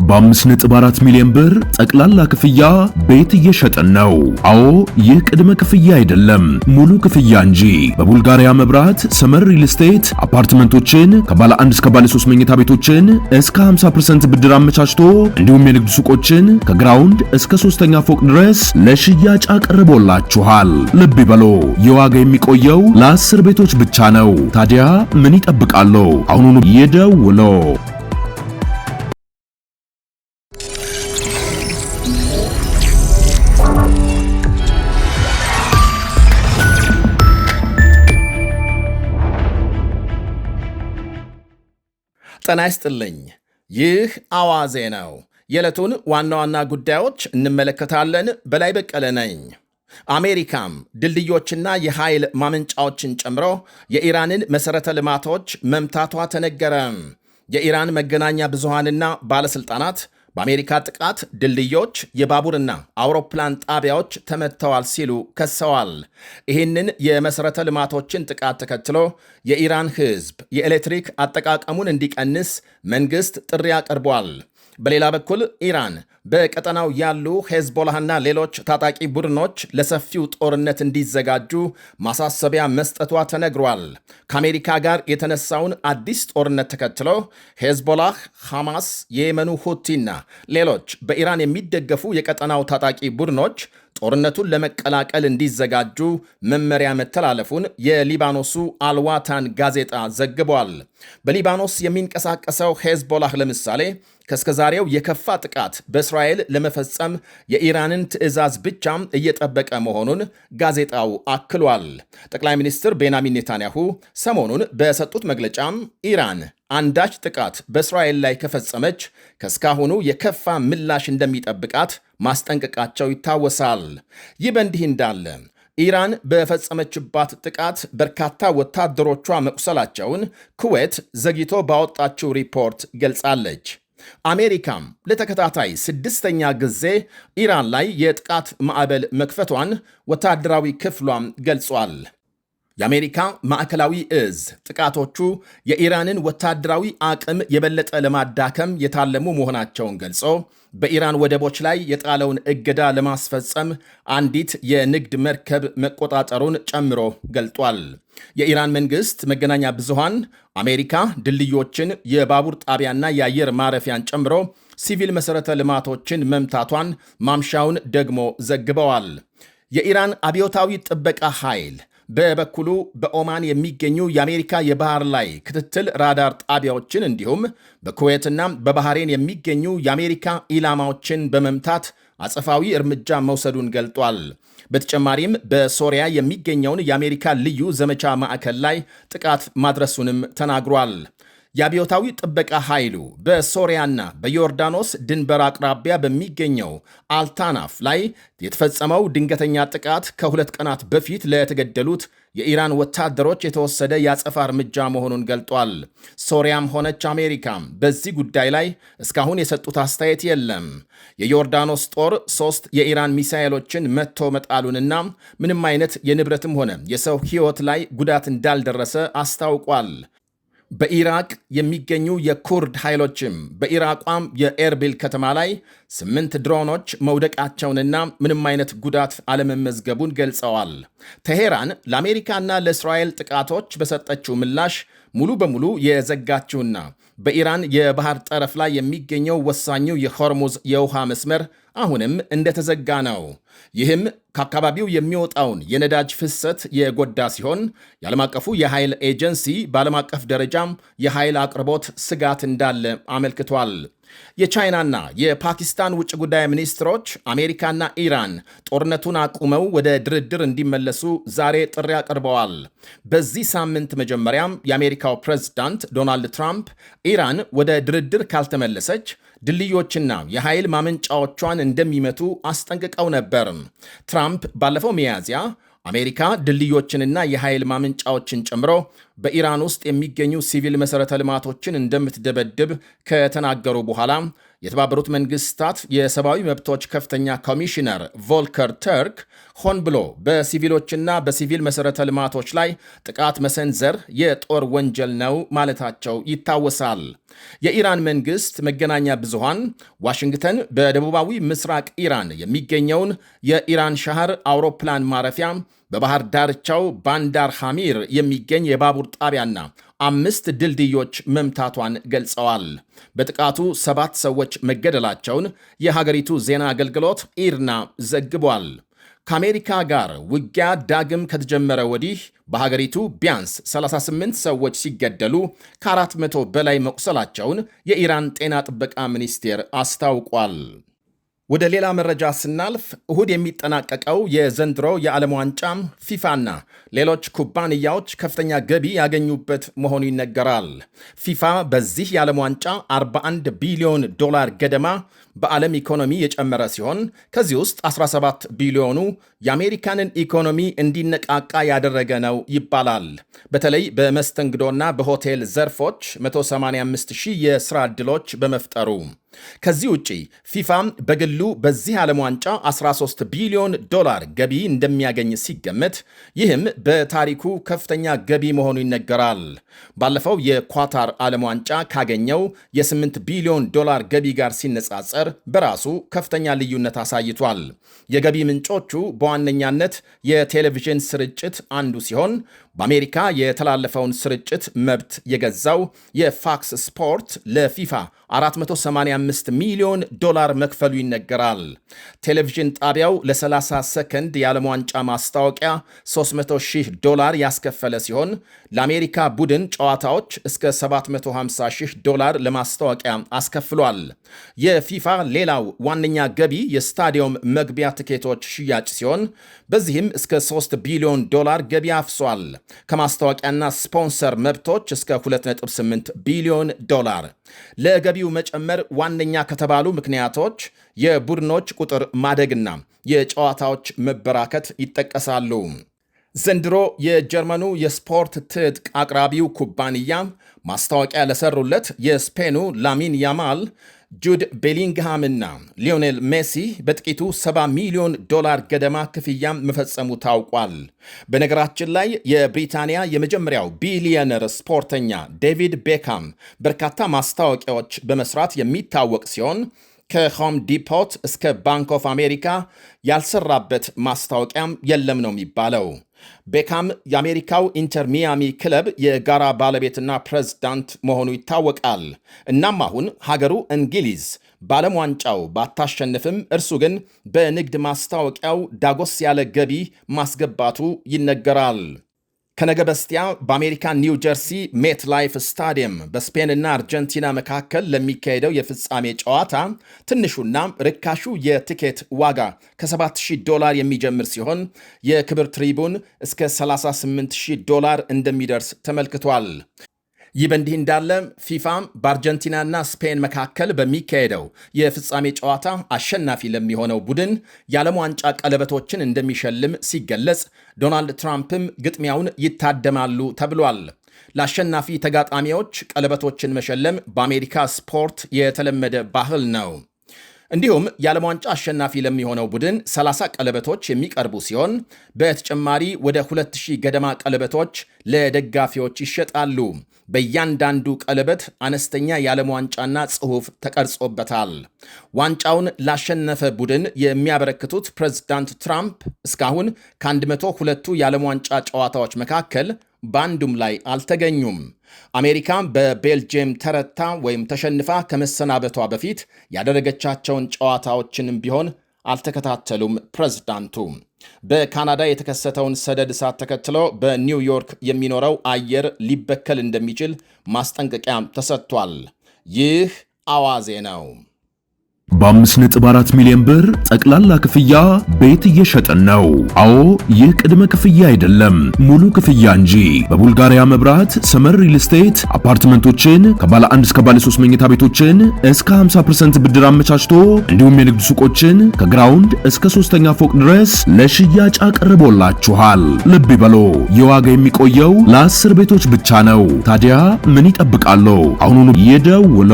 በ5.4 ሚሊዮን ብር ጠቅላላ ክፍያ ቤት እየሸጥን ነው። አዎ ይህ ቅድመ ክፍያ አይደለም፣ ሙሉ ክፍያ እንጂ። በቡልጋሪያ መብራት ሰመር ሪል ስቴት አፓርትመንቶችን ከባለ 1 እስከ ባለ 3 መኝታ ቤቶችን እስከ 50% ብድር አመቻችቶ እንዲሁም የንግድ ሱቆችን ከግራውንድ እስከ 3ኛ ፎቅ ድረስ ለሽያጭ አቅርቦላችኋል። ልብ ይበሉ፣ የዋጋ የሚቆየው ለ10 ቤቶች ብቻ ነው። ታዲያ ምን ይጠብቃሉ? አሁኑኑ ይደውሉ። ጤና ይስጥልኝ። ይህ አዋዜ ነው። የዕለቱን ዋና ዋና ጉዳዮች እንመለከታለን። በላይ በቀለ ነኝ። አሜሪካም ድልድዮችና የኃይል ማመንጫዎችን ጨምሮ የኢራንን መሠረተ ልማቶች መምታቷ ተነገረ። የኢራን መገናኛ ብዙሃንና ባለሥልጣናት በአሜሪካ ጥቃት ድልድዮች፣ የባቡርና አውሮፕላን ጣቢያዎች ተመትተዋል ሲሉ ከሰዋል። ይህንን የመሠረተ ልማቶችን ጥቃት ተከትሎ የኢራን ሕዝብ የኤሌክትሪክ አጠቃቀሙን እንዲቀንስ መንግሥት ጥሪ አቅርቧል። በሌላ በኩል ኢራን በቀጠናው ያሉ ሄዝቦላህና ሌሎች ታጣቂ ቡድኖች ለሰፊው ጦርነት እንዲዘጋጁ ማሳሰቢያ መስጠቷ ተነግሯል። ከአሜሪካ ጋር የተነሳውን አዲስ ጦርነት ተከትሎ ሄዝቦላህ፣ ሐማስ፣ የየመኑ ሁቲና ሌሎች በኢራን የሚደገፉ የቀጠናው ታጣቂ ቡድኖች ጦርነቱን ለመቀላቀል እንዲዘጋጁ መመሪያ መተላለፉን የሊባኖሱ አልዋታን ጋዜጣ ዘግቧል። በሊባኖስ የሚንቀሳቀሰው ሄዝቦላህ ለምሳሌ ከእስከዛሬው የከፋ ጥቃት በእስራኤል ለመፈጸም የኢራንን ትዕዛዝ ብቻም እየጠበቀ መሆኑን ጋዜጣው አክሏል። ጠቅላይ ሚኒስትር ቤንያሚን ኔታንያሁ ሰሞኑን በሰጡት መግለጫም ኢራን አንዳች ጥቃት በእስራኤል ላይ ከፈጸመች ከእስካሁኑ የከፋ ምላሽ እንደሚጠብቃት ማስጠንቀቃቸው ይታወሳል። ይህ በእንዲህ እንዳለ ኢራን በፈጸመችባት ጥቃት በርካታ ወታደሮቿ መቁሰላቸውን ኩዌት ዘግይቶ ባወጣችው ሪፖርት ገልጻለች። አሜሪካም ለተከታታይ 6ኛ ጊዜ ኢራን ላይ የጥቃት ማዕበል መክፈቷን ወታደራዊ ክፍሏም ገልጿል። የአሜሪካ ማዕከላዊ እዝ ጥቃቶቹ የኢራንን ወታደራዊ አቅም የበለጠ ለማዳከም የታለሙ መሆናቸውን ገልጾ በኢራን ወደቦች ላይ የጣለውን እገዳ ለማስፈጸም አንዲት የንግድ መርከብ መቆጣጠሩን ጨምሮ ገልጧል። የኢራን መንግሥት መገናኛ ብዙሃን አሜሪካ ድልድዮችን፣ የባቡር ጣቢያና የአየር ማረፊያን ጨምሮ ሲቪል መሠረተ ልማቶችን መምታቷን ማምሻውን ደግሞ ዘግበዋል። የኢራን አብዮታዊ ጥበቃ ኃይል በበኩሉ በኦማን የሚገኙ የአሜሪካ የባህር ላይ ክትትል ራዳር ጣቢያዎችን እንዲሁም በኩዌትና በባህሬን የሚገኙ የአሜሪካ ኢላማዎችን በመምታት አጸፋዊ እርምጃ መውሰዱን ገልጧል። በተጨማሪም በሶሪያ የሚገኘውን የአሜሪካ ልዩ ዘመቻ ማዕከል ላይ ጥቃት ማድረሱንም ተናግሯል። የአብዮታዊ ጥበቃ ኃይሉ በሶሪያና በዮርዳኖስ ድንበር አቅራቢያ በሚገኘው አልታናፍ ላይ የተፈጸመው ድንገተኛ ጥቃት ከ2 ቀናት በፊት ለተገደሉት የኢራን ወታደሮች የተወሰደ የአጸፋ እርምጃ መሆኑን ገልጧል። ሶሪያም ሆነች አሜሪካም በዚህ ጉዳይ ላይ እስካሁን የሰጡት አስተያየት የለም። የዮርዳኖስ ጦር 3 የኢራን ሚሳኤሎችን መትቶ መጣሉንና ምንም አይነት የንብረትም ሆነ የሰው ሕይወት ላይ ጉዳት እንዳልደረሰ አስታውቋል። በኢራቅ የሚገኙ የኩርድ ኃይሎችም በኢራቋም የኤርቢል ከተማ ላይ 8 ድሮኖች መውደቃቸውንና ምንም አይነት ጉዳት አለመመዝገቡን ገልጸዋል። ቴሄራን ለአሜሪካና ለእስራኤል ጥቃቶች በሰጠችው ምላሽ ሙሉ በሙሉ የዘጋችውና በኢራን የባህር ጠረፍ ላይ የሚገኘው ወሳኙ የሆርሙዝ የውሃ መስመር አሁንም እንደተዘጋ ነው። ይህም ከአካባቢው የሚወጣውን የነዳጅ ፍሰት የጎዳ ሲሆን የዓለም አቀፉ የኃይል ኤጀንሲ በዓለም አቀፍ ደረጃም የኃይል አቅርቦት ስጋት እንዳለ አመልክቷል። የቻይናና የፓኪስታን ውጭ ጉዳይ ሚኒስትሮች አሜሪካና ኢራን ጦርነቱን አቁመው ወደ ድርድር እንዲመለሱ ዛሬ ጥሪ አቅርበዋል። በዚህ ሳምንት መጀመሪያም የአሜሪካው ፕሬዝዳንት ዶናልድ ትራምፕ ኢራን ወደ ድርድር ካልተመለሰች ድልድዮችና የኃይል ማመንጫዎቿን እንደሚመቱ አስጠንቅቀው ነበር። ትራምፕ ባለፈው ሚያዝያ አሜሪካ ድልድዮችንና የኃይል ማመንጫዎችን ጨምሮ በኢራን ውስጥ የሚገኙ ሲቪል መሠረተ ልማቶችን እንደምትደበድብ ከተናገሩ በኋላ የተባበሩት መንግስታት የሰብአዊ መብቶች ከፍተኛ ኮሚሽነር ቮልከር ተርክ ሆን ብሎ በሲቪሎችና በሲቪል መሠረተ ልማቶች ላይ ጥቃት መሰንዘር የጦር ወንጀል ነው ማለታቸው ይታወሳል። የኢራን መንግስት መገናኛ ብዙሃን ዋሽንግተን በደቡባዊ ምስራቅ ኢራን የሚገኘውን የኢራን ሻህር አውሮፕላን ማረፊያ በባህር ዳርቻው ባንዳር ሐሚር የሚገኝ የባቡር ጣቢያና 5 ድልድዮች መምታቷን ገልጸዋል። በጥቃቱ 7 ሰዎች መገደላቸውን የሀገሪቱ ዜና አገልግሎት ኢርና ዘግቧል። ከአሜሪካ ጋር ውጊያ ዳግም ከተጀመረ ወዲህ በሀገሪቱ ቢያንስ 38 ሰዎች ሲገደሉ ከ400 በላይ መቁሰላቸውን የኢራን ጤና ጥበቃ ሚኒስቴር አስታውቋል። ወደ ሌላ መረጃ ስናልፍ እሁድ የሚጠናቀቀው የዘንድሮ የዓለም ዋንጫ ፊፋና ሌሎች ኩባንያዎች ከፍተኛ ገቢ ያገኙበት መሆኑ ይነገራል። ፊፋ በዚህ የዓለም ዋንጫ 41 ቢሊዮን ዶላር ገደማ በዓለም ኢኮኖሚ የጨመረ ሲሆን ከዚህ ውስጥ 17 ቢሊዮኑ የአሜሪካንን ኢኮኖሚ እንዲነቃቃ ያደረገ ነው ይባላል። በተለይ በመስተንግዶና በሆቴል ዘርፎች 185 ሺህ የሥራ ዕድሎች በመፍጠሩ። ከዚህ ውጪ ፊፋም በግሉ በዚህ ዓለም ዋንጫ 13 ቢሊዮን ዶላር ገቢ እንደሚያገኝ ሲገመት ይህም በታሪኩ ከፍተኛ ገቢ መሆኑ ይነገራል። ባለፈው የኳታር ዓለም ዋንጫ ካገኘው የ8 ቢሊዮን ዶላር ገቢ ጋር ሲነጻጸር በራሱ ከፍተኛ ልዩነት አሳይቷል። የገቢ ምንጮቹ በዋነኛነት የቴሌቪዥን ስርጭት አንዱ ሲሆን በአሜሪካ የተላለፈውን ስርጭት መብት የገዛው የፋክስ ስፖርት ለፊፋ 485 ሚሊዮን ዶላር መክፈሉ ይነገራል። ቴሌቪዥን ጣቢያው ለ30 ሰከንድ የዓለም ዋንጫ ማስታወቂያ 300 ሺህ ዶላር ያስከፈለ ሲሆን ለአሜሪካ ቡድን ጨዋታዎች እስከ 750 ሺህ ዶላር ለማስታወቂያ አስከፍሏል። የፊፋ ሌላው ዋነኛ ገቢ የስታዲየም መግቢያ ትኬቶች ሽያጭ ሲሆን በዚህም እስከ 3 ቢሊዮን ዶላር ገቢ አፍሷል። ከማስታወቂያና ስፖንሰር መብቶች እስከ 2.8 ቢሊዮን ዶላር። ለገቢው መጨመር ዋነኛ ከተባሉ ምክንያቶች የቡድኖች ቁጥር ማደግና የጨዋታዎች መበራከት ይጠቀሳሉ። ዘንድሮ የጀርመኑ የስፖርት ትጥቅ አቅራቢው ኩባንያ ማስታወቂያ ለሰሩለት የስፔኑ ላሚን ያማል፣ ጁድ ቤሊንግሃምና ሊዮኔል ሜሲ በጥቂቱ 70 ሚሊዮን ዶላር ገደማ ክፍያ መፈጸሙ ታውቋል። በነገራችን ላይ የብሪታንያ የመጀመሪያው ቢሊየነር ስፖርተኛ ዴቪድ ቤካም በርካታ ማስታወቂያዎች በመስራት የሚታወቅ ሲሆን ከሆም ዲፖት እስከ ባንክ ኦፍ አሜሪካ ያልሰራበት ማስታወቂያም የለም ነው የሚባለው። ቤካም የአሜሪካው ኢንተር ሚያሚ ክለብ የጋራ ባለቤትና ፕሬዝዳንት መሆኑ ይታወቃል። እናም አሁን ሀገሩ እንግሊዝ በዓለም ዋንጫው ባታሸንፍም እርሱ ግን በንግድ ማስታወቂያው ዳጎስ ያለ ገቢ ማስገባቱ ይነገራል። ከነገ በስቲያ በአሜሪካ ኒው ጀርሲ ሜት ላይፍ ስታዲየም በስፔንና አርጀንቲና መካከል ለሚካሄደው የፍጻሜ ጨዋታ ትንሹና ርካሹ የቲኬት ዋጋ ከ7,000 ዶላር የሚጀምር ሲሆን የክብር ትሪቡን እስከ 38,000 ዶላር እንደሚደርስ ተመልክቷል። ይህ በእንዲህ እንዳለ ፊፋም በአርጀንቲናና ስፔን መካከል በሚካሄደው የፍጻሜ ጨዋታ አሸናፊ ለሚሆነው ቡድን የዓለም ዋንጫ ቀለበቶችን እንደሚሸልም ሲገለጽ፣ ዶናልድ ትራምፕም ግጥሚያውን ይታደማሉ ተብሏል። ለአሸናፊ ተጋጣሚዎች ቀለበቶችን መሸለም በአሜሪካ ስፖርት የተለመደ ባህል ነው። እንዲሁም የዓለም ዋንጫ አሸናፊ ለሚሆነው ቡድን 30 ቀለበቶች የሚቀርቡ ሲሆን በተጨማሪ ወደ 2000 ገደማ ቀለበቶች ለደጋፊዎች ይሸጣሉ። በእያንዳንዱ ቀለበት አነስተኛ የዓለም ዋንጫና ጽሑፍ ተቀርጾበታል። ዋንጫውን ላሸነፈ ቡድን የሚያበረክቱት ፕሬዝዳንት ትራምፕ እስካሁን ከ102ቱ የዓለም ዋንጫ ጨዋታዎች መካከል በአንዱም ላይ አልተገኙም። አሜሪካ በቤልጅየም ተረታ ወይም ተሸንፋ ከመሰናበቷ በፊት ያደረገቻቸውን ጨዋታዎችንም ቢሆን አልተከታተሉም ፕሬዝዳንቱ። በካናዳ የተከሰተውን ሰደድ እሳት ተከትሎ በኒውዮርክ የሚኖረው አየር ሊበከል እንደሚችል ማስጠንቀቂያ ተሰጥቷል። ይህ አዋዜ ነው። በ5.4 ሚሊዮን ብር ጠቅላላ ክፍያ ቤት እየሸጠን ነው። አዎ ይህ ቅድመ ክፍያ አይደለም፣ ሙሉ ክፍያ እንጂ። በቡልጋሪያ መብራት ሰመር ሪል ስቴት አፓርትመንቶችን ከባለ 1 እስከ ባለ 3 መኝታ ቤቶችን እስከ 50% ብድር አመቻችቶ እንዲሁም የንግድ ሱቆችን ከግራውንድ እስከ 3ኛ ፎቅ ድረስ ለሽያጭ አቅርቦላችኋል። ልብ ይበሉ፣ የዋጋ የሚቆየው ለ10 ቤቶች ብቻ ነው። ታዲያ ምን ይጠብቃሉ? አሁኑኑ ይደውሉ።